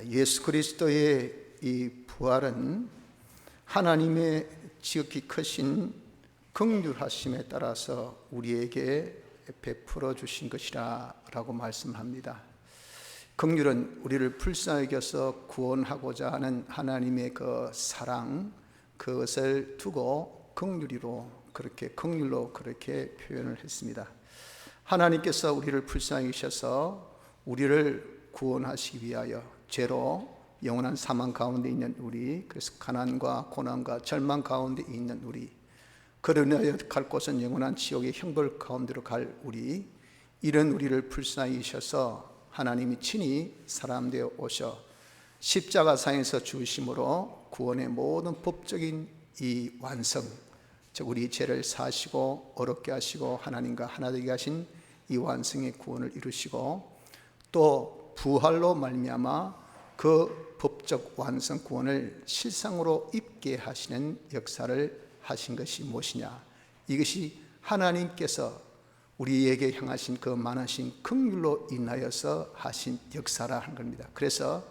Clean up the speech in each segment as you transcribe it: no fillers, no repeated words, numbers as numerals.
예수 그리스도의 이 부활은 하나님의 지극히 크신 긍휼하심에 따라서 우리에게 베풀어 주신 것이라 라고 말씀합니다. 긍휼은 우리를 불쌍히 여겨서 구원하고자 하는 하나님의 그 사랑, 그것을 두고 긍휼로 그렇게 표현을 했습니다. 하나님께서 우리를 불쌍히 여기셔서 우리를 구원하시기 위하여 죄로 영원한 사망 가운데 있는 우리, 그래서 가난과 고난과 절망 가운데 있는 우리, 그로 인하여 갈 곳은 영원한 지옥의 형벌 가운데로 갈 우리, 이런 우리를 불쌍히 여기셔서 하나님이 친히 사람 되어 오셔 십자가상에서 죽으심으로 구원의 모든 법적인 이 완성, 즉 우리 죄를 사하시고 어렵게 하시고 하나님과 하나 되게 하신 이 완성의 구원을 이루시고, 또 부활로 말미암아 그 법적 완성 구원을 실상으로 입게 하시는 역사를 하신 것이 무엇이냐? 이것이 하나님께서 우리에게 향하신 그 많으신 긍휼로 인하여서 하신 역사라 하는 겁니다. 그래서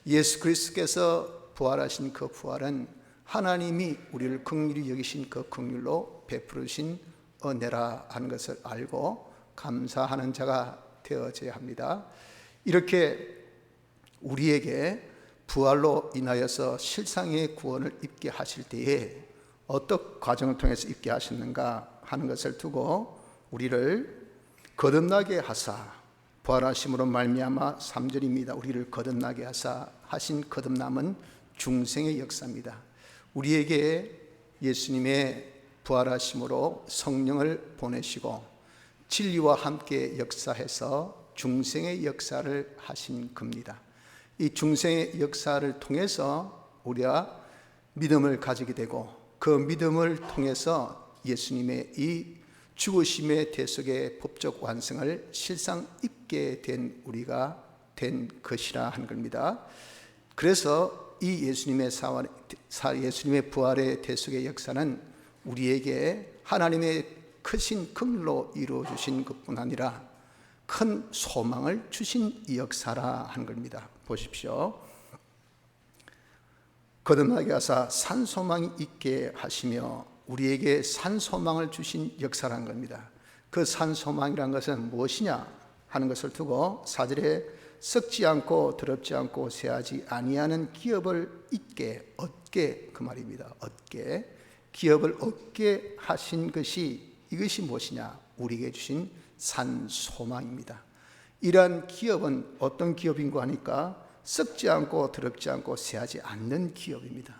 예수 그리스도께서 부활하신 그 부활은 하나님이 우리를 긍휼히 여기신 그 긍휼로 베풀으신 은혜라 하는 것을 알고 감사하는 자가 되어져야 합니다. 이렇게 우리에게 부활로 인하여서 실상의 구원을 입게 하실 때에 어떤 과정을 통해서 입게 하셨는가 하는 것을 두고 우리를 거듭나게 하사, 부활하심으로 말미암아 3절입니다. 우리를 거듭나게 하사 하신 거듭남은 중생의 역사입니다. 우리에게 예수님의 부활하심으로 성령을 보내시고 진리와 함께 역사해서 중생의 역사를 하신 겁니다. 이 중생의 역사를 통해서 우리가 믿음을 가지게 되고, 그 믿음을 통해서 예수님의 이 죽으심의 대속의 법적 완성을 실상 입게 된 우리가 된 것이라 한 겁니다. 그래서 이 예수님의 부활의 대속의 역사는 우리에게 하나님의 크신 긍휼로 이루어 주신 것뿐 아니라 큰 소망을 주신 이 역사라 한 겁니다. 보십시오. 거듭나게 하사 산 소망이 있게 하시며 우리에게 산 소망을 주신 역사란 겁니다. 그 산 소망이란 것은 무엇이냐 하는 것을 두고 4절에 썩지 않고 더럽지 않고 쇠하지 아니하는 기업을 얻게, 그 말입니다. 얻게, 기업을 얻게 하신 것이, 이것이 무엇이냐? 우리에게 주신 산 소망입니다. 이러한 기업은 어떤 기업인가 하니까 썩지 않고 더럽지 않고 쇠하지 않는 기업입니다.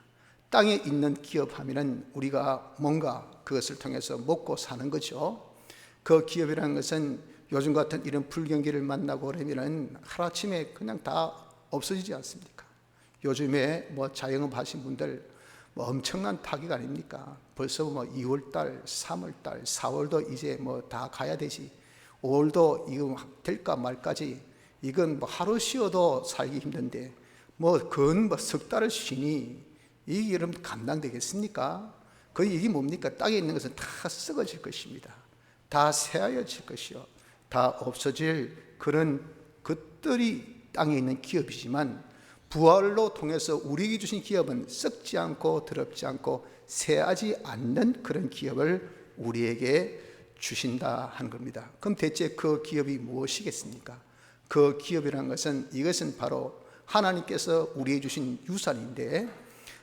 땅에 있는 기업하면은 우리가 뭔가 그것을 통해서 먹고 사는 거죠. 그 기업이라는 것은 요즘 같은 이런 불경기를 만나고 그러면은 하루아침에 그냥 다 없어지지 않습니까? 요즘에 뭐 자영업 하신 분들 뭐 엄청난 타격 아닙니까? 벌써 뭐 2월달, 3월달, 4월도 이제 뭐 다 가야 되지. 5월도 이거 될까 말까지, 이건 뭐 하루 쉬어도 살기 힘든데 뭐 건 뭐 석 달을 쉬니 이게 여러분 감당되겠습니까? 이게 뭡니까? 땅에 있는 것은 다 썩어질 것입니다. 다 쇠하여질 것이요, 다 없어질 그런 것들이 땅에 있는 기업이지만, 부활로 통해서 우리에게 주신 기업은 썩지 않고 더럽지 않고 쇠하지 않는 그런 기업을 우리에게 주신다 하는 겁니다. 그럼 대체 그 기업이 무엇이겠습니까? 그 기업이라는 것은, 이것은 바로 하나님께서 우리에게 주신 유산인데,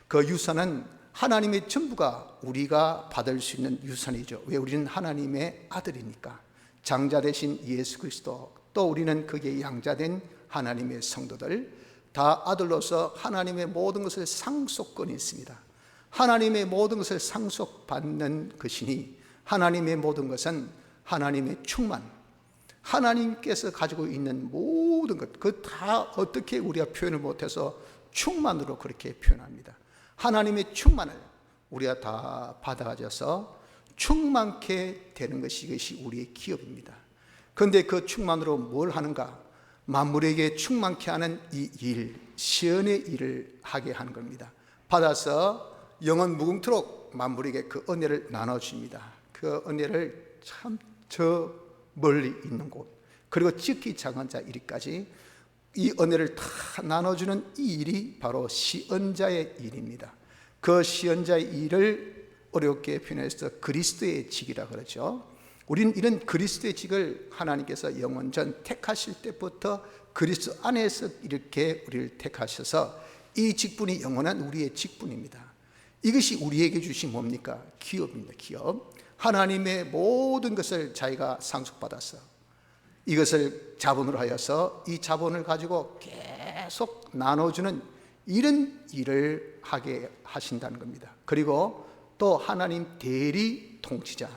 그 유산은 하나님의 전부가 우리가 받을 수 있는 유산이죠. 왜? 우리는 하나님의 아들이니까. 장자 되신 예수 그리스도, 또 우리는 그게 양자된 하나님의 성도들, 다 아들로서 하나님의 모든 것을 상속권이 있습니다. 하나님의 모든 것을 상속받는 것이니, 하나님의 모든 것은 하나님의 충만, 하나님께서 가지고 있는 모든 것, 그 다 어떻게 우리가 표현을 못해서 충만으로 그렇게 표현합니다. 하나님의 충만을 우리가 다 받아가져서 충만케 되는 것이, 이것이 우리의 기업입니다. 그런데 그 충만으로 뭘 하는가? 만물에게 충만케 하는 이 일, 시恩의 일을 하게 하는 겁니다. 받아서 영원 무궁토록 만물에게 그 은혜를 나눠줍니다. 그 은혜를 참 저 멀리 있는 곳, 그리고 지극히 작은 자 이리까지 이 은혜를 다 나눠주는 이 일이 바로 시언자의 일입니다. 그 시언자의 일을 어렵게 표현해서 그리스도의 직이라 그러죠. 우리는 이런 그리스도의 직을 하나님께서 영원전 택하실 때부터 그리스도 안에서 이렇게 우리를 택하셔서 이 직분이 영원한 우리의 직분입니다. 이것이 우리에게 주신 뭡니까? 기업입니다. 기업. 하나님의 모든 것을 자기가 상속받아서 이것을 자본으로 하여서 이 자본을 가지고 계속 나눠주는 이런 일을 하게 하신다는 겁니다. 그리고 또 하나님 대리 통치자,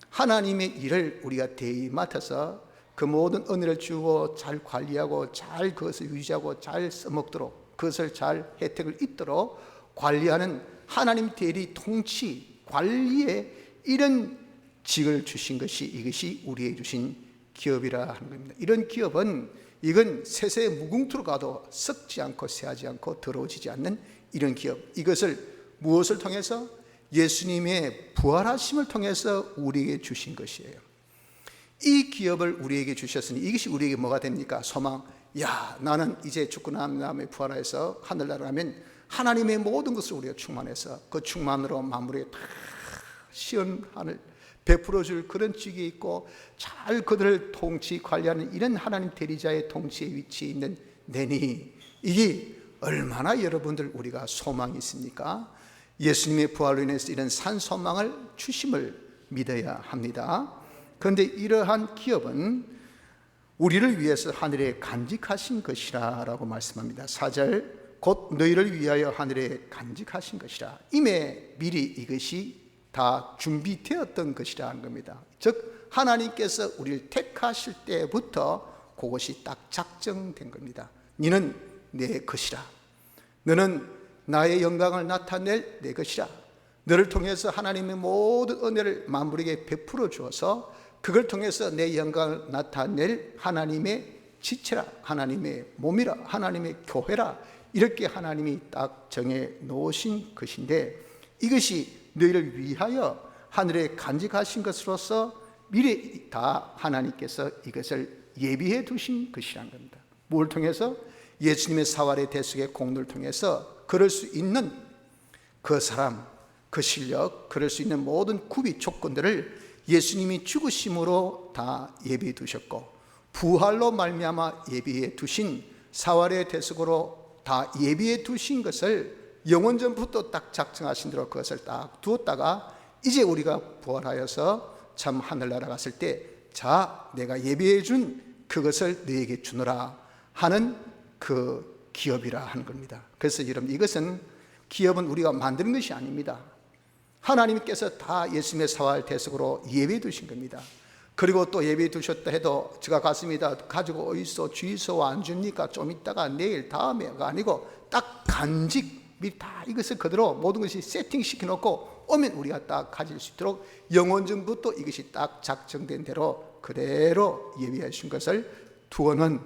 하나님의 일을 우리가 대리 맡아서 그 모든 은혜를 주고 잘 관리하고 잘 그것을 유지하고 잘 써먹도록 그것을 잘 혜택을 입도록 관리하는 하나님 대리 통치 관리에 이런 직을 주신 것이 이것이 우리에게 주신 기업이라 하는 겁니다. 이런 기업은 이건 세세 무궁투로 가도 썩지 않고 새하지 않고 더러워지지 않는 이런 기업, 이것을 무엇을 통해서? 예수님의 부활하심을 통해서 우리에게 주신 것이에요. 이 기업을 우리에게 주셨으니 이것이 우리에게 뭐가 됩니까? 소망. 야, 나는 이제 죽고 난 다음에 부활해서 하늘나라 가면 하나님의 모든 것을 우리가 충만해서 그 충만으로 만물에 다 시원한을 베풀어 줄 그런 직이 있고 잘 그들을 통치 관리하는 이런 하나님 대리자의 통치의 위치에 있는 내니 이게 얼마나 여러분들 우리가 소망이 있습니까? 예수님의 부활로 인해서 이런 산소망을 주심을 믿어야 합니다. 그런데 이러한 기업은 우리를 위해서 하늘에 간직하신 것이라 라고 말씀합니다. 4절 곧 너희를 위하여 하늘에 간직하신 것이라. 이미 미리 이것이 다 준비되었던 것이라는 겁니다. 즉 하나님께서 우리를 택하실 때부터 그것이 딱 작정된 겁니다. 너는 내 것이라. 너는 나의 영광을 나타낼 내 것이라. 너를 통해서 하나님의 모든 은혜를 만물에게 베풀어 주어서 그걸 통해서 내 영광을 나타낼 하나님의 지체라, 하나님의 몸이라, 하나님의 교회라, 이렇게 하나님이 딱 정해 놓으신 것인데 이것이 너희를 위하여 하늘에 간직하신 것으로서 미리 다 하나님께서 이것을 예비해 두신 것이라는 겁니다. 뭘 통해서? 예수님의 사활의 대속의 공로를 통해서 그럴 수 있는 그 사람, 그 실력, 그럴 수 있는 모든 구비 조건들을 예수님이 죽으심으로 다 예비해 두셨고 부활로 말미암아 예비해 두신 사활의 대속으로 다 예비해 두신 것을 영원전부터 딱 작정하신 대로 그것을 딱 두었다가 이제 우리가 부활하여서 참 하늘나라 갔을 때 자 내가 예비해 준 그것을 너에게 주노라 하는 그 기업이라 하는 겁니다. 그래서 여러분 이것은 기업은 우리가 만드는 것이 아닙니다. 하나님께서 다 예수님의 사활 대속으로 예비해 두신 겁니다. 그리고 또 예비해 두셨다 해도 제가 갔습니다 가지고 어디서 주의소 안 줍니까? 좀 있다가 내일 다음에가 아니고 딱 간직 미리 다 이것을 그대로 모든 것이 세팅시켜 놓고 오면 우리가 딱 가질 수 있도록 영원전부터 이것이 딱 작정된 대로 그대로 예비해 주신 것을 두어는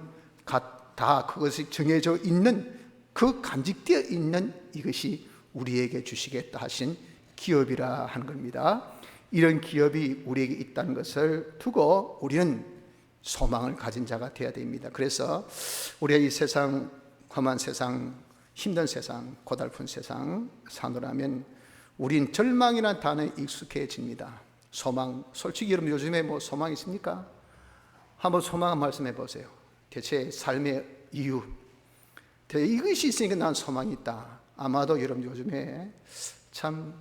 다 그것이 정해져 있는 그 간직되어 있는 이것이 우리에게 주시겠다 하신 기업이라 하는 겁니다. 이런 기업이 우리에게 있다는 것을 두고 우리는 소망을 가진 자가 되어야 됩니다. 그래서 우리가 이 세상 험한 세상 힘든 세상 고달픈 세상 사노라면 우린 절망이라는 단어에 익숙해집니다. 소망, 솔직히 여러분 요즘에 뭐 소망 있습니까? 한번 소망 말씀해 보세요. 대체 삶의 이유 이것이 있으니까 난 소망이 있다. 아마도 여러분 요즘에 참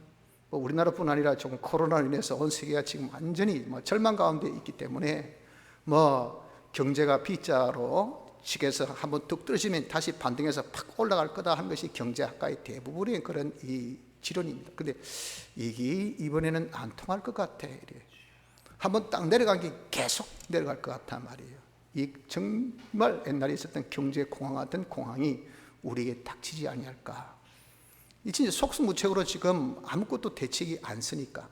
우리나라뿐 아니라 조금 코로나로 인해서 온 세계가 지금 완전히 절망 가운데 있기 때문에 경제가 B자로 시계에서 한번 뚝 떨어지면 다시 반등해서 팍 올라갈 거다 하는 것이 경제학과의 대부분의 그런 이 지론입니다. 근데 이게 이번에는 안 통할 것 같아. 한번 딱 내려간 게 계속 내려갈 것 같단 말이에요. 이 정말 옛날에 있었던 경제 공황 같은 공황이 우리에게 닥치지 아니할까. 이 진짜 속수무책으로 지금 아무것도 대책이 안 쓰니까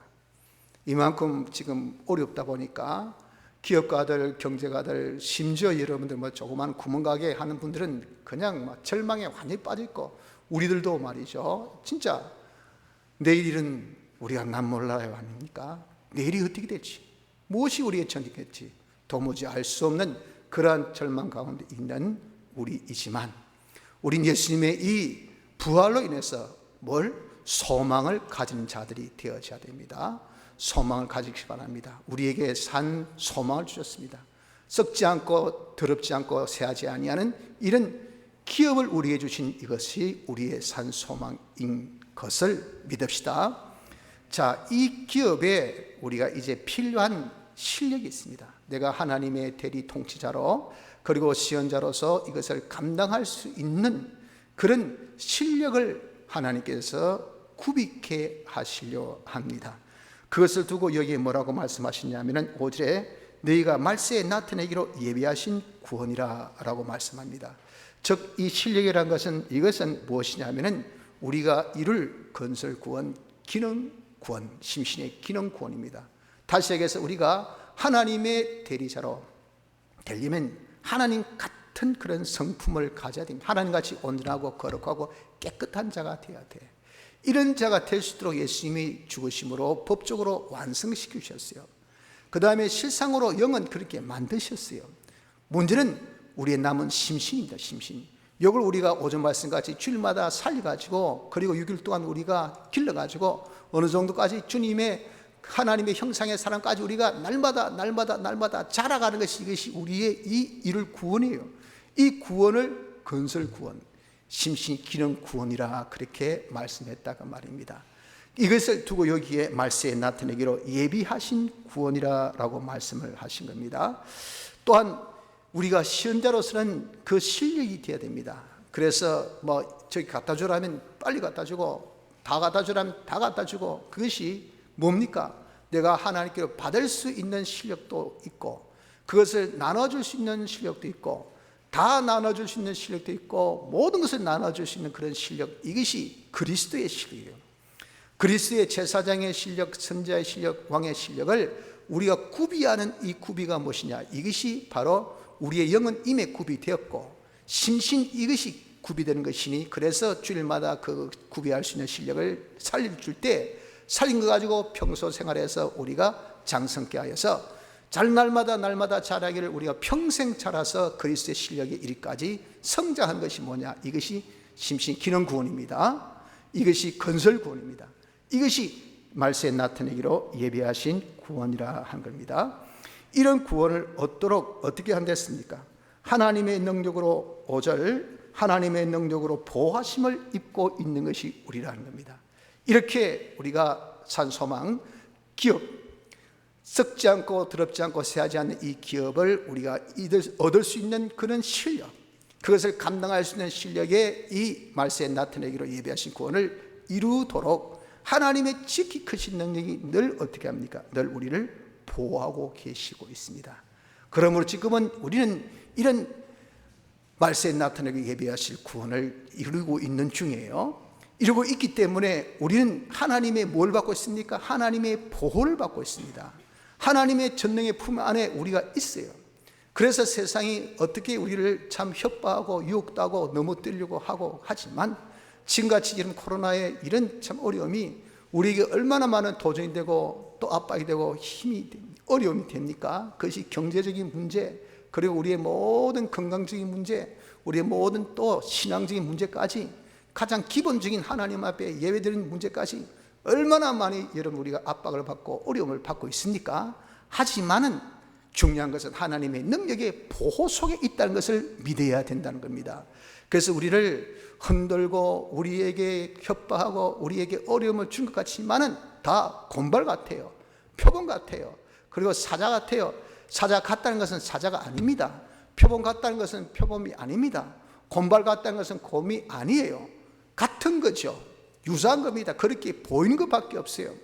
이만큼 지금 어렵다 보니까 기업가들, 경제가들, 심지어 여러분들 조그만 구멍가게 하는 분들은 그냥 절망에 완전히 빠져 있고 우리들도 말이죠. 진짜 내일 일은 우리가 난 몰라요 아닙니까? 내일이 어떻게 될지, 무엇이 우리의 전이겠지 도무지 알 수 없는 그러한 절망 가운데 있는 우리이지만 우린 예수님의 이 부활로 인해서 소망을 가지는 자들이 되어져야 됩니다. 소망을 가지기 바랍니다. 우리에게 산 소망을 주셨습니다. 썩지 않고 더럽지 않고 새하지 아니하는 이런 기업을 우리에게 주신 이것이 우리의 산 소망인 것을 믿읍시다. 자, 이 기업에 우리가 이제 필요한 실력이 있습니다. 내가 하나님의 대리 통치자로 그리고 시언자로서 이것을 감당할 수 있는 그런 실력을 하나님께서 구비케 하시려 합니다. 그것을 두고 여기에 뭐라고 말씀하시냐면 5절에 너희가 말세에 나타내기로 예비하신 구원이라 라고 말씀합니다. 즉 이 실력이라는 것은 이것은 무엇이냐면 우리가 이룰 건설 구원, 기능 구원, 심신의 기능 구원입니다. 다시 얘기해서 우리가 하나님의 대리자로 되려면 하나님 같은 그런 성품을 가져야 됩니다. 하나님같이 온전하고 거룩하고 깨끗한 자가 되어야 돼. 이런 자가 될 수 있도록 예수님이 죽으심으로 법적으로 완성시키셨어요. 그 다음에 실상으로 영은 그렇게 만드셨어요. 문제는 우리의 남은 심신입니다. 심신. 이걸 우리가 오전 말씀같이 주일마다 살려가지고 그리고 6일 동안 우리가 길러가지고 어느 정도까지 주님의 하나님의 형상의 사람까지 우리가 날마다 자라가는 것이 이것이 우리의 이 이룰 구원이에요. 이 구원을 건설 구원, 심신 기능 구원이라 그렇게 말씀했다고 말입니다. 이것을 두고 여기에 말세에 나타내기로 예비하신 구원이라고 말씀을 하신 겁니다. 또한 우리가 시언자로서는 그 실력이 되어야 됩니다. 그래서 저기 갖다 주라면 빨리 갖다 주고 다 갖다 주라면 다 갖다 주고 그것이 뭡니까? 내가 하나님께 받을 수 있는 실력도 있고 그것을 나눠줄 수 있는 실력도 있고 다 나눠줄 수 있는 실력도 있고 모든 것을 나눠줄 수 있는 그런 실력, 이것이 그리스도의 실력이에요. 그리스도의 제사장의 실력, 선지자의 실력, 왕의 실력을 우리가 구비하는 이 구비가 무엇이냐? 이것이 바로 우리의 영은 임에 구비되었고 심신 이것이 구비되는 것이니 그래서 주일마다 그 구비할 수 있는 실력을 살려줄 때 살린 거 가지고 평소 생활에서 우리가 장성케 하여서 날마다 자라기를 우리가 평생 자라서 그리스도의 실력에 이르기까지 성장하는 것이 뭐냐? 이것이 심신 기능 구원입니다. 이것이 건설 구원입니다. 이것이 말세에 나타내기로 예비하신 구원이라 한 겁니다. 이런 구원을 얻도록 어떻게 한댔습니까? 하나님의 능력으로 5절 하나님의 능력으로 보호하심을 입고 있는 것이 우리라는 겁니다. 이렇게 우리가 산 소망 기업, 썩지 않고 더럽지 않고 새하지 않는 이 기업을 우리가 얻을 수 있는 그런 실력, 그것을 감당할 수 있는 실력에 이 말세에 나타내기로 예비하신 구원을 이루도록 하나님의 지극히 크신 능력이 늘 어떻게 합니까? 늘 우리를 보호하고 계시고 있습니다. 그러므로 지금은 우리는 이런 말세에 나타내기 예비하실 구원을 이루고 있는 중이에요. 이루고 있기 때문에 우리는 하나님의 뭘 받고 있습니까? 하나님의 보호를 받고 있습니다. 하나님의 전능의 품 안에 우리가 있어요. 그래서 세상이 어떻게 우리를 참 협박하고 유혹도 하고 넘어뜨리려고 하고 하지만 지금같이 이런 코로나의 이런 참 어려움이 우리에게 얼마나 많은 도전이 되고 또 압박이 되고 어려움이 됩니까? 그것이 경제적인 문제, 그리고 우리의 모든 건강적인 문제, 우리의 모든 또 신앙적인 문제까지 가장 기본적인 하나님 앞에 예외되는 문제까지 얼마나 많이 여러분 우리가 압박을 받고 어려움을 받고 있습니까? 하지만은 중요한 것은 하나님의 능력의 보호 속에 있다는 것을 믿어야 된다는 겁니다. 그래서 우리를 흔들고 우리에게 협박하고 우리에게 어려움을 준 것 같지만은 다 곰발 같아요. 표범 같아요. 그리고 사자 같아요. 사자 같다는 것은 사자가 아닙니다. 표범 같다는 것은 표범이 아닙니다. 곰발 같다는 것은 곰이 아니에요. 같은 거죠. 유사한 겁니다. 그렇게 보이는 것밖에 없어요.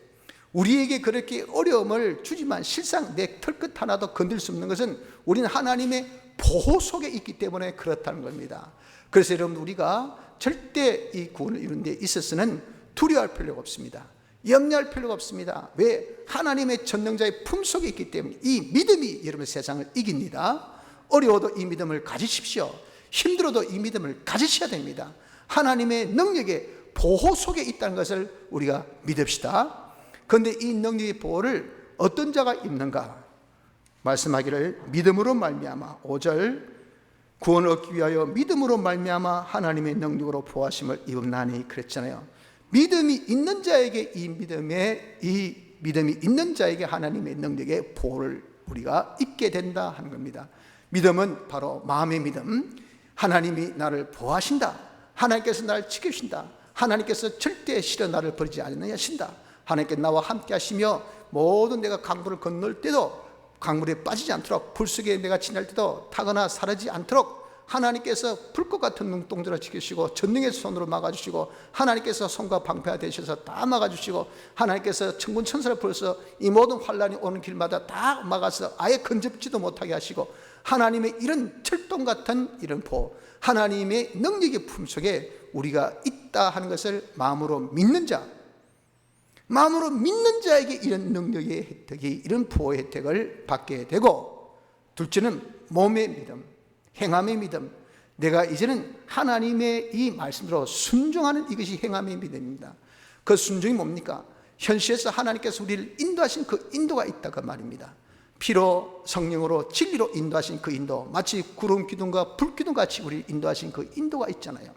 우리에게 그렇게 어려움을 주지만 실상 내 털끝 하나도 건들 수 없는 것은 우리는 하나님의 보호 속에 있기 때문에 그렇다는 겁니다. 그래서 여러분 우리가 절대 이 구원을 이루는 데 있어서는 두려워할 필요가 없습니다. 염려할 필요가 없습니다. 왜? 하나님의 전능자의 품속에 있기 때문에 이 믿음이 여러분 세상을 이깁니다. 어려워도 이 믿음을 가지십시오. 힘들어도 이 믿음을 가지셔야 됩니다. 하나님의 능력의 보호 속에 있다는 것을 우리가 믿읍시다. 그런데 이 능력의 보호를 어떤 자가 입는가? 말씀하기를 믿음으로 말미암아 5절 구원을 얻기 위하여 믿음으로 말미암아 하나님의 능력으로 보호하심을 입었나니 그랬잖아요. 믿음이 있는 자에게 이 믿음이 있는 자에게 하나님의 능력의 보호를 우리가 입게 된다 하는 겁니다. 믿음은 바로 마음의 믿음. 하나님이 나를 보호하신다. 하나님께서 나를 지키신다. 하나님께서 절대 실어 나를 버리지 않으신다. 하나님께 나와 함께 하시며 모든 내가 강물을 건널 때도 강물에 빠지지 않도록, 불 속에 내가 지날 때도 타거나 사르지 않도록 하나님께서 불꽃 같은 눈동자로 지키시고 전능의 손으로 막아주시고, 하나님께서 손과 방패가 되셔서 다 막아주시고, 하나님께서 천군 천사를 보내서 이 모든 환란이 오는 길마다 다 막아서 아예 건접지도 못하게 하시고, 하나님의 이런 철동 같은 이런 보호, 하나님의 능력의 품속에 우리가 있다 하는 것을 마음으로 믿는 자, 마음으로 믿는 자에게 이런 능력의 혜택이, 이런 보호의 혜택을 받게 되고, 둘째는 몸의 믿음, 행함의 믿음. 내가 이제는 하나님의 이 말씀대로 순종하는 이것이 행함의 믿음입니다. 그 순종이 뭡니까? 현실에서 하나님께서 우리를 인도하신 그 인도가 있다 그 말입니다. 피로 성령으로 진리로 인도하신 그 인도, 마치 구름 기둥과 불 기둥 같이 우리를 인도하신 그 인도가 있잖아요.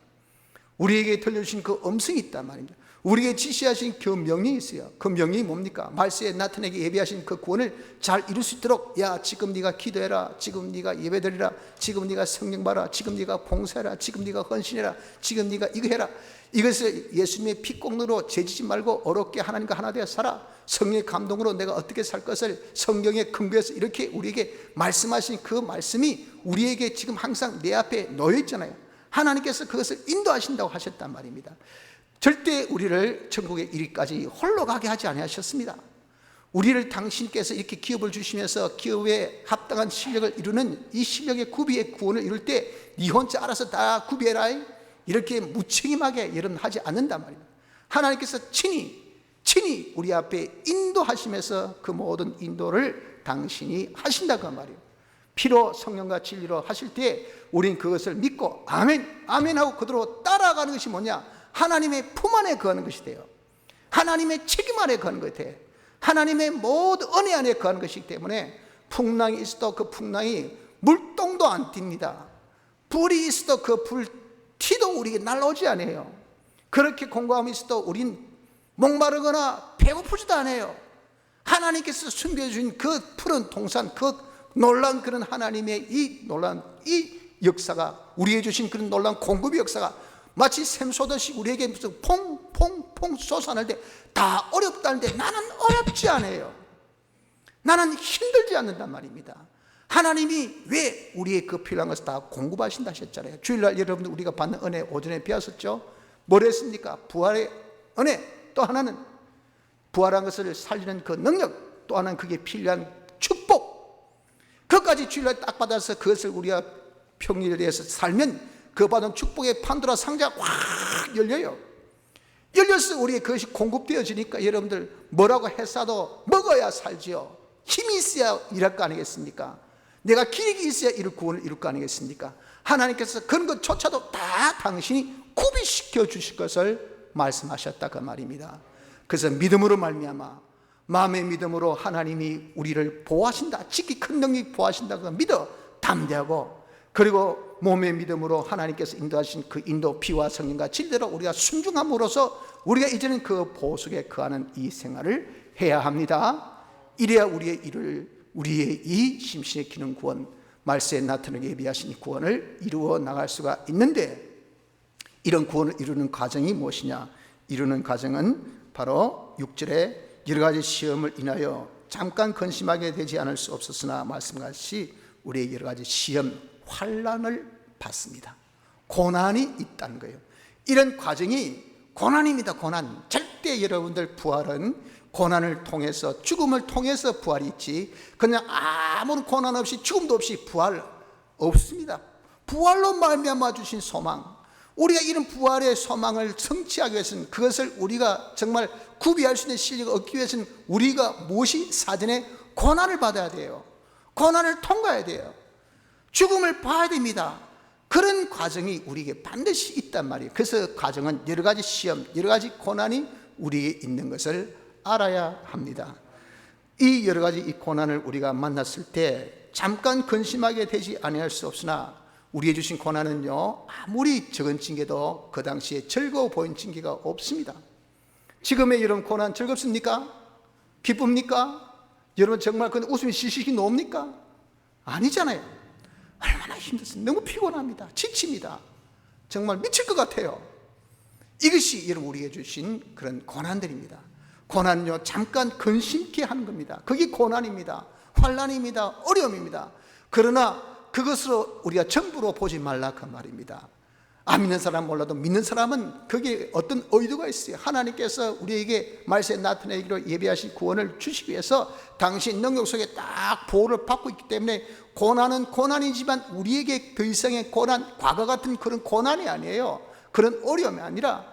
우리에게 들려주신 그 음성이 있단 말입니다. 우리에게 지시하신 그 명령이 있어요. 그 명령이 뭡니까? 말세에 나타내게 예비하신 그 구원을 잘 이룰 수 있도록, 야 지금 네가 기도해라, 지금 네가 예배드리라, 지금 네가 성령 봐라, 지금 네가 봉사해라, 지금 네가 헌신해라, 지금 네가 이거 해라. 이것을 예수님의 피공로로 재지지 말고 어렵게 하나님과 하나 되어 살아. 성령의 감동으로 내가 어떻게 살 것을 성경에 근거해서 이렇게 우리에게 말씀하신 그 말씀이 우리에게 지금 항상 내 앞에 놓여 있잖아요. 하나님께서 그것을 인도하신다고 하셨단 말입니다. 절대 우리를 천국에 이르기까지 홀로 가게 하지 아니하셨습니다. 우리를 당신께서 이렇게 기업을 주시면서 기업에 합당한 실력을 이루는 이 실력의 구비의 구원을 이룰 때 네 혼자 알아서 다 구비해라 이렇게 무책임하게 여러분 하지 않는단 말입니다. 하나님께서 친히 우리 앞에 인도하시면서 그 모든 인도를 당신이 하신다고 말이에요. 피로 성령과 진리로 하실 때 우린 그것을 믿고 아멘 아멘 하고 그대로 따라가는 것이 뭐냐? 하나님의 품 안에 거하는 것이 돼요. 하나님의 책임 안에 거하는 것이 돼요. 하나님의 모든 은혜 안에 거하는 것이기 때문에 풍랑이 있어도 그 풍랑이 물동도 안 띕니다. 불이 있어도 그 불 티도 우리에게 날아오지 않아요. 그렇게 공고함이 있어도 우린 목마르거나 배고프지도 않아요. 하나님께서 숨겨주신 그 푸른 동산, 그 놀라운 그런 하나님의 이 놀라운 이 역사가, 우리에게 주신 그런 놀라운 공급의 역사가 마치 샘 쏟듯이 우리에게 무슨 퐁퐁퐁 솟아날 때 다 어렵다는데 나는 어렵지 않아요. 나는 힘들지 않는단 말입니다. 하나님이 왜 우리의 그 필요한 것을 다 공급하신다 하셨잖아요. 주일날 여러분들 우리가 받는 은혜 오전에 배웠었죠. 뭘 했습니까? 부활의 은혜, 또 하나는 부활한 것을 살리는 그 능력, 또 하나는 그게 필요한 축복. 그것까지 주일날 딱 받아서 그것을 우리가 평일에 대해서 살면 그 받은 축복의 판도라 상자가 확 열려요. 열려서 우리의 그것이 공급되어지니까 여러분들 뭐라고 했어도 먹어야 살지요. 힘이 있어야 일할 거 아니겠습니까? 내가 기력이 있어야 이를 구원을 이룰 거 아니겠습니까? 하나님께서 그런 것조차도 다 당신이 구비시켜 주실 것을 말씀하셨다 그 말입니다. 그래서 믿음으로 말미암아, 마음의 믿음으로 하나님이 우리를 보호하신다, 지키 큰 능력이 보호하신다고 믿어 담대하고, 그리고 몸의 믿음으로 하나님께서 인도하신 그 인도 피와 성령과 진리대로 우리가 순종함으로써 우리가 이제는 그 보호 속에 거하는 이 생활을 해야 합니다. 이래야 우리의 이 심신의 기능 구원, 말세에 나타나게 예비하신 이 구원을 이루어 나갈 수가 있는데, 이런 구원을 이루는 과정이 무엇이냐? 이루는 과정은 바로 6절에 여러 가지 시험을 인하여 잠깐 근심하게 되지 않을 수 없었으나 말씀같이 우리의 여러 가지 시험, 환난을 받습니다. 고난이 있다는 거예요. 이런 과정이 고난입니다. 고난. 절대 여러분들 부활은 고난을 통해서, 죽음을 통해서 부활이 있지, 그냥 아무런 고난 없이 죽음도 없이 부활 없습니다. 부활로 말미암아 주신 소망, 우리가 이런 부활의 소망을 성취하기 위해서는, 그것을 우리가 정말 구비할 수 있는 실력을 얻기 위해서는 우리가 무엇이 사전에 고난을 받아야 돼요. 고난을 통과해야 돼요. 죽음을 봐야 됩니다. 그런 과정이 우리에게 반드시 있단 말이에요. 그래서 과정은 여러 가지 시험, 여러 가지 고난이 우리에게 있는 것을 알아야 합니다. 이 여러 가지 이 고난을 우리가 만났을 때 잠깐 근심하게 되지 아니할 수 없으나 우리에게 주신 고난은요, 아무리 적은 징계도 그 당시에 즐거워 보인 징계가 없습니다. 지금의 여러분 고난 즐겁습니까? 기쁩니까? 여러분 정말 그 웃음이 시시히 나옵니까? 아니잖아요. 얼마나 힘들습니까? 너무 피곤합니다. 지칩니다. 정말 미칠 것 같아요. 이것이 여러분 우리에게 주신 그런 고난들입니다. 고난은요, 잠깐 근심케 하는 겁니다. 그게 고난입니다. 환난입니다. 어려움입니다. 그러나 그것으로 우리가 전부로 보지 말라 그 말입니다. 안 믿는 사람 몰라도 믿는 사람은 그게 어떤 의도가 있어요. 하나님께서 우리에게 말세에 나타내기로 예비하신 구원을 주시기 위해서 당신 능력 속에 딱 보호를 받고 있기 때문에 고난은 고난이지만 우리에게 더 이상의 고난, 과거 같은 그런 고난이 아니에요. 그런 어려움이 아니라,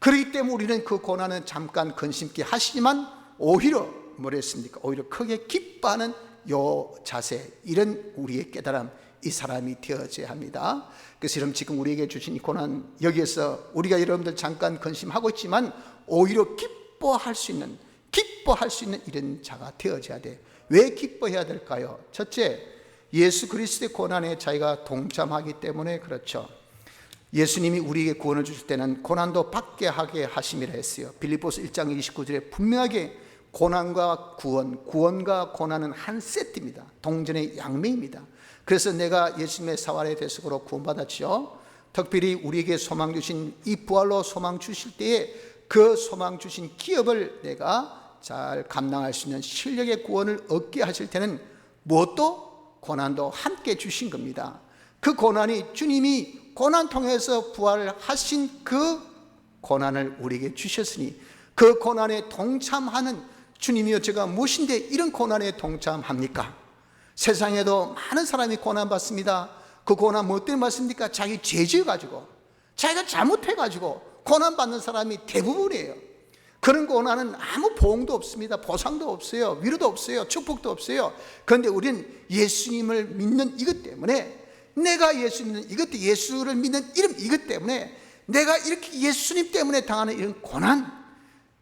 그렇기 때문에 우리는 그 고난은 잠깐 근심케 하시지만 오히려 뭐랬습니까? 오히려 크게 기뻐하는 요 자세, 이런 우리의 깨달음, 이 사람이 되어져야 합니다. 그래서 여러분 지금 우리에게 주신 이 고난, 여기에서 우리가 여러분들 잠깐 근심하고 있지만 오히려 기뻐할 수 있는 이런 자가 되어져야 돼. 왜 기뻐해야 될까요? 첫째, 예수 그리스도의 고난에 자기가 동참하기 때문에 그렇죠. 예수님이 우리에게 구원을 주실 때는 고난도 받게 하게 하심이라 했어요. 빌립보서 1장 29절에 분명하게 고난과 구원과 고난은 한 세트입니다. 동전의 양면입니다. 그래서 내가 예수님의 사활의 대속으로 구원받았죠. 특별히 우리에게 소망 주신 이 부활로 소망 주실 때에 그 소망 주신 기업을 내가 잘 감당할 수 있는 실력의 구원을 얻게 하실 때는 무엇도 고난도 함께 주신 겁니다. 그 고난이 주님이 고난 통해서 부활하신 그 고난을 우리에게 주셨으니 그 고난에 동참하는 주님이여, 제가 무엇인데 이런 고난에 동참합니까? 세상에도 많은 사람이 고난받습니다. 그 고난 뭐 때문에 받습니까? 자기 죄지어가지고, 자기가 잘못해가지고 고난받는 사람이 대부분이에요. 그런 고난은 아무 보응도 없습니다. 보상도 없어요. 위로도 없어요. 축복도 없어요. 그런데 우리는 예수님을 믿는 이것 때문에, 내가 예수 믿는 이것 때문에, 예수를 믿는 이것 때문에 내가 이렇게 예수님 때문에 당하는 이런 고난,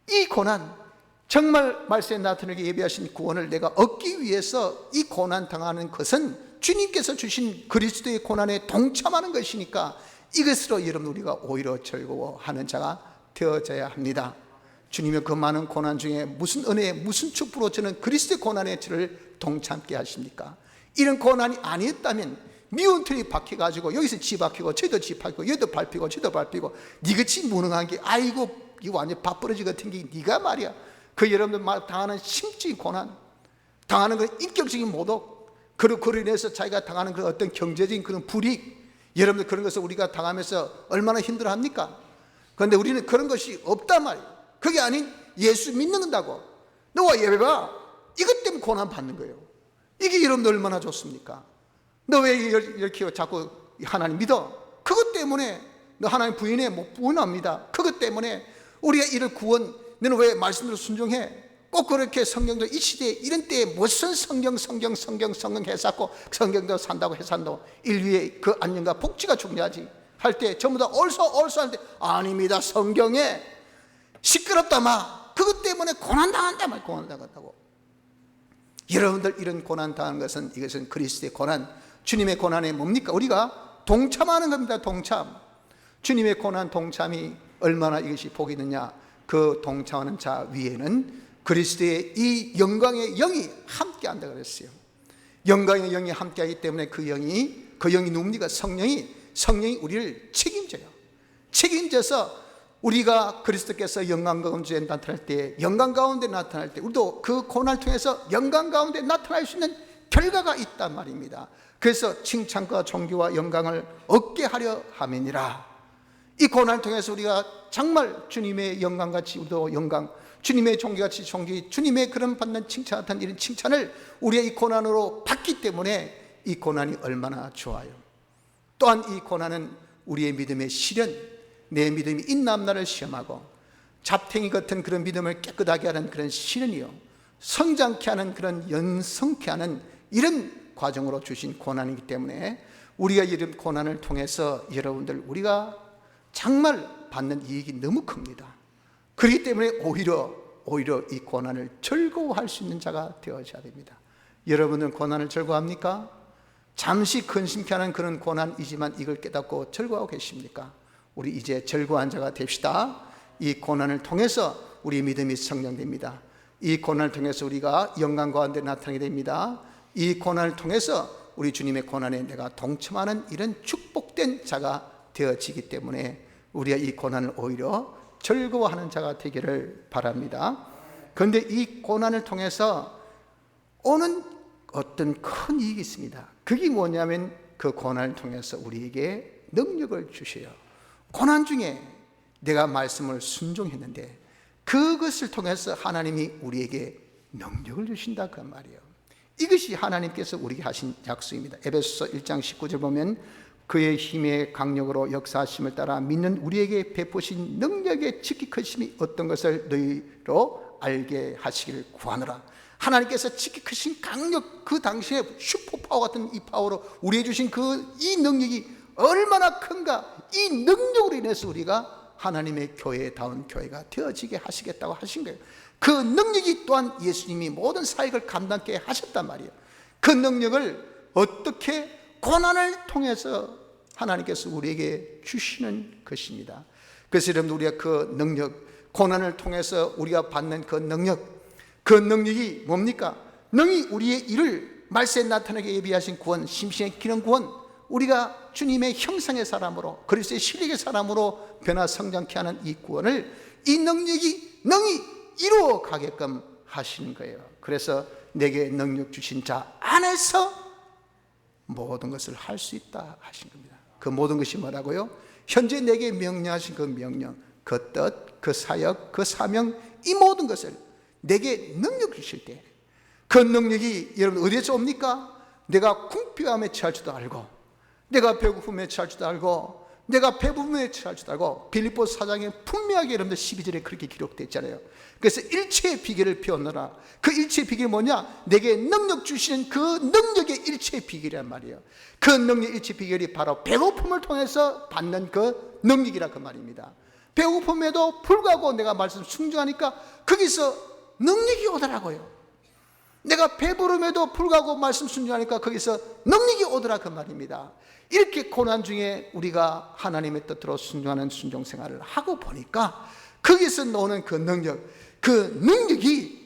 이 고난, 정말 말세에 나타나게 예비하신 구원을 내가 얻기 위해서 이 고난 당하는 것은 주님께서 주신 그리스도의 고난에 동참하는 것이니까 이것으로 여러분 우리가 오히려 즐거워하는 자가 되어져야 합니다. 주님의 그 많은 고난 중에 무슨 은혜, 무슨 축복으로 저는 그리스도의 고난에 저를 동참케 하십니까? 이런 고난이 아니었다면 미운 틀이 박혀가지고 여기서 지 박히고 저도 지 박히고 여기도 밟히고 저도 밟히고 니같이 무능한 게, 아이고 이거 완전 밥버러지 같은 게 니가 말이야. 그 여러분들 당하는 심적인 고난, 당하는 그 인격적인 모독, 그리고 그로 인해서 자기가 당하는 그 어떤 경제적인 그런 불이익, 여러분들 그런 것을 우리가 당하면서 얼마나 힘들어합니까? 그런데 우리는 그런 것이 없단 말이에요. 그게 아닌 예수 믿는다고 너와 예배가 이것 때문에 고난 받는 거예요. 이게 여러분들 얼마나 좋습니까? 너 왜 이렇게 자꾸 하나님 믿어? 그것 때문에 너 하나님 부인해 못 부인합니다. 그것 때문에 우리가 이를 구원, 너는 왜 말씀대로 순종해? 꼭 그렇게 성경도 이 시대에 이런 때에 무슨 성경 해쌌고 성경도 산다고 해산도 인류의 그 안녕과 복지가 중요하지 할 때 전부 다 옳소 할 때 아닙니다. 성경에 시끄럽다 마, 그것 때문에 고난당한다 말, 고난당한다고. 여러분들 이런 고난당하는 것은, 이것은 그리스도의 고난, 주님의 고난에 뭡니까? 우리가 동참하는 겁니다. 동참. 주님의 고난 동참이 얼마나 이것이 복이 있느냐. 그 동참하는 자 위에는 그리스도의 이 영광의 영이 함께한다 그랬어요. 영광의 영이 함께하기 때문에 그 영이 누굽니까? 성령이 우리를 책임져서 우리가 그리스도께서 영광 가운데 나타날 때, 우리도 그 고난을 통해서 영광 가운데 나타날 수 있는 결과가 있단 말입니다. 그래서 칭찬과 존귀와 영광을 얻게 하려 함이니라. 이 고난을 통해서 우리가 정말 주님의 영광같이 우리도 영광, 주님의 존귀같이 존귀, 주님의 그런 받는 칭찬 같은 이런 칭찬을 우리의 이 고난으로 받기 때문에 이 고난이 얼마나 좋아요. 또한 이 고난은 우리의 믿음의 시련, 내 믿음이 있나없나를 시험하고 잡탱이 같은 그런 믿음을 깨끗하게 하는 그런 시련이요, 성장케 하는 그런 연성케 하는 이런 과정으로 주신 고난이기 때문에 우리가 이런 고난을 통해서 여러분들 우리가 정말 받는 이익이 너무 큽니다. 그렇기 때문에 오히려 이 고난을 즐거워할 수 있는 자가 되어져야 됩니다. 여러분은 고난을 즐거워합니까? 잠시 근심케 하는 그런 고난이지만 이걸 깨닫고 즐거워하고 계십니까? 우리 이제 즐거워한 자가 됩시다. 이 고난을 통해서 우리 믿음이 성장됩니다. 이 고난을 통해서 우리가 영광 가운데 나타나게 됩니다. 이 고난을 통해서 우리 주님의 고난에 내가 동참하는 이런 축복된 자가 되어지기 때문에 우리가 이 고난을 오히려 즐거워하는 자가 되기를 바랍니다. 그런데 이 고난을 통해서 오는 어떤 큰 이익이 있습니다. 그게 뭐냐면 그 고난을 통해서 우리에게 능력을 주셔요. 고난 중에 내가 말씀을 순종했는데 그것을 통해서 하나님이 우리에게 능력을 주신다 그 말이에요. 이것이 하나님께서 우리에게 하신 약속입니다. 에베소서 1장 19절 보면 그의 힘의 강력으로 역사하심을 따라 믿는 우리에게 베푸신 능력의 지극히 크심이 어떤 것을 너희로 알게 하시기를 구하노라. 하나님께서 지극히 크신 강력, 그 당시에 슈퍼파워 같은 이 파워로 우리에게 주신 이 능력이 얼마나 큰가. 이 능력으로 인해서 우리가 하나님의 교회다운 교회가 되어지게 하시겠다고 하신 거예요. 그 능력이 또한 예수님이 모든 사역을 감당케 하셨단 말이에요. 그 능력을 어떻게 고난을 통해서 하나님께서 우리에게 주시는 것입니다. 그래서 여러분, 우리가 그 능력, 고난을 통해서 우리가 받는 그 능력이 뭡니까? 능히 우리의 일을 말세에 나타나게 예비하신 구원, 심신의 기능 구원, 우리가 주님의 형상의 사람으로, 그리스도의 실력의 사람으로 변화 성장케 하는 이 구원을, 이 능력이 능히 이루어 가게끔 하시는 거예요. 그래서 내게 능력 주신 자 안에서 모든 것을 할 수 있다 하신 겁니다. 그 모든 것이 뭐라고요? 현재 내게 명령하신 그 명령, 그 뜻, 그 사역, 그 사명, 이 모든 것을 내게 능력 주실 때 그 능력이 여러분 어디에서 옵니까? 내가 궁핍함에 처할 줄도 알고, 내가 배고픔에 처할 줄도 알고, 내가 배부름에 처할 줄도 알고. 빌립보서 4장에 분명하게 여러분들 12절에 그렇게 기록되어 있잖아요. 그래서 일체의 비결을 배웠노라. 그 일체의 비결이 뭐냐? 내게 능력 주시는 그 능력의 일체의 비결이란 말이에요. 그 능력의 일체의 비결이 바로 배고픔을 통해서 받는 그 능력이라 그 말입니다. 배고픔에도 불구하고 내가 말씀 순종하니까 거기서 능력이 오더라고요. 내가 배부름에도 불구하고 말씀 순종하니까 거기서 능력이 오더라 그 말입니다. 이렇게 고난 중에 우리가 하나님의 뜻대로 순종하는 순종 생활을 하고 보니까 거기서 나오는 그 능력이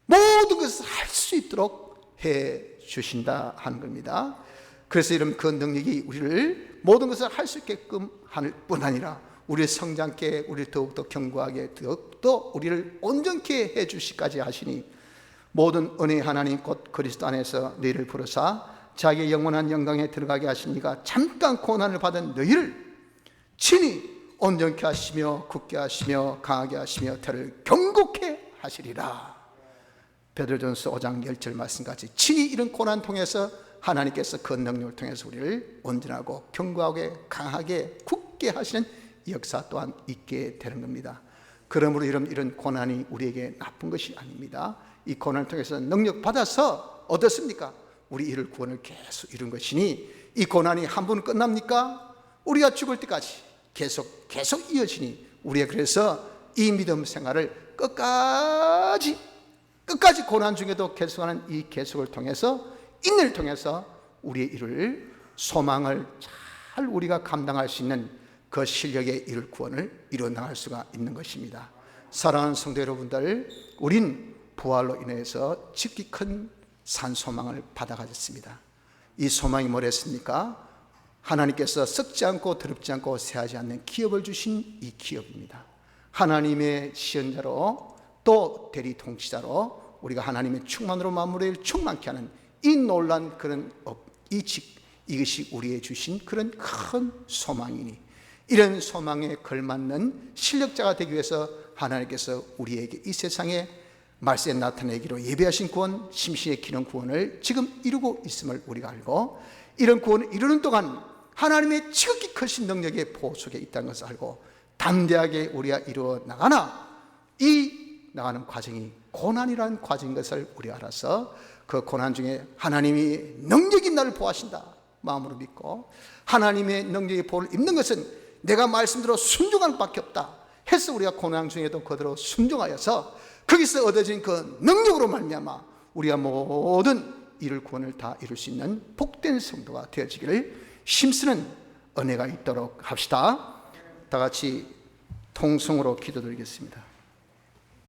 모든 것을 할 수 있도록 해 주신다 하는 겁니다. 그래서 이런 그 능력이 우리를 모든 것을 할 수 있게끔 하는 뿐 아니라 우리의 성장케, 우리를 더욱더 견고하게, 더욱더 우리를 온전케 해 주시기까지 하시니, 모든 은혜의 하나님 곧 그리스도 안에서 너희를 부르사 자기의 영원한 영광에 들어가게 하시니가 잠깐 고난을 받은 너희를 친히 온전케 하시며 굳게 하시며 강하게 하시며 태를 경고케 하시리라. 베드로전서 5장 10절 말씀같이 친히 이런 고난 통해서 하나님께서 그 능력을 통해서 우리를 온전하고 견고하게 강하게 굳게 하시는 역사 또한 있게 되는 겁니다. 그러므로 이런 고난이 우리에게 나쁜 것이 아닙니다. 이 고난을 통해서 능력 받아서 어떻습니까? 우리 이를 구원을 계속 이룬 것이니, 이 고난이 한 번 끝납니까? 우리가 죽을 때까지 계속 이어지니, 우리가 그래서 이 믿음 생활을 끝까지 고난 중에도 계속하는 이 계속을 통해서, 인내를 통해서 우리의 이룰 소망을 잘 우리가 감당할 수 있는 그 실력의 이룰 구원을 이루어 나갈 수가 있는 것입니다. 사랑하는 성도 여러분들, 우린 부활로 인해서 지극히 큰 산소망을 받아가졌습니다. 이 소망이 뭐랬습니까? 하나님께서 썩지 않고 더럽지 않고 쇠하지 않는 기업을 주신 이 기업입니다. 하나님의 시연자로 또 대리통치자로 우리가 하나님의 충만으로 만물을 충만케 하는 이 놀란 그런 이것이 우리의 주신 그런 큰 소망이니, 이런 소망에 걸맞는 실력자가 되기 위해서 하나님께서 우리에게 이 세상에 말세에 나타내기로 예비하신 구원, 심신의 기능 구원을 지금 이루고 있음을 우리가 알고, 이런 구원을 이루는 동안 하나님의 지극히 크신 능력의 보호 속에 있다는 것을 알고 담대하게 우리가 이루어 나가나, 이 나가는 과정이 고난이라는 과정인 것을 우리가 알아서 그 고난 중에 하나님이 능력이 나를 보호하신다 마음으로 믿고, 하나님의 능력의 보호를 입는 것은 내가 말씀대로 순종하는 밖에 없다 해서 우리가 고난 중에도 그대로 순종하여서 거기서 얻어진 그 능력으로 말미암아 우리가 모든 이룰 구원을 다 이룰 수 있는 복된 성도가 되어지기를 힘쓰는 은혜가 있도록 합시다. 다 같이 통성으로 기도드리겠습니다.